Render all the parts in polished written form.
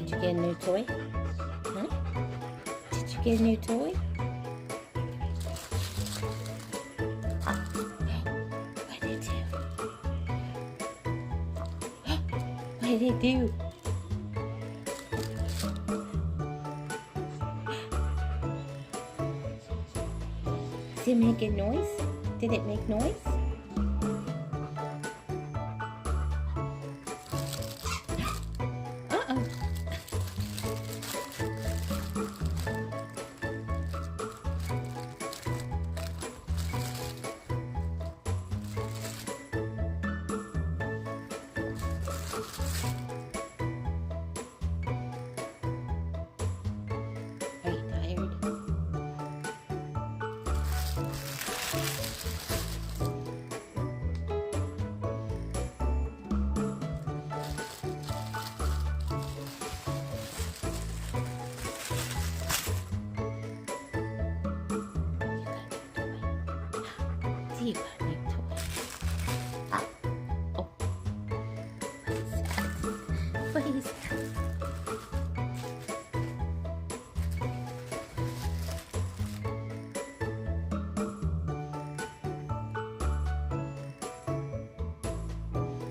Did you get a new toy? Huh? Did you get a new toy? What did it do? What did it do? Did it make a noise? Did it make noise? Uh-oh. Are you tired? You got a new toy. Ah. Oh. What is that? What is that?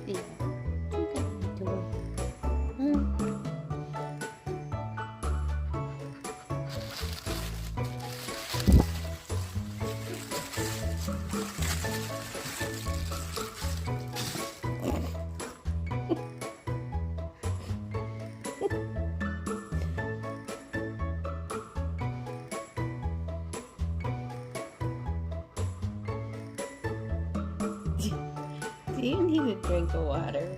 Yeah. You got a new toy. Do you need a drink of water?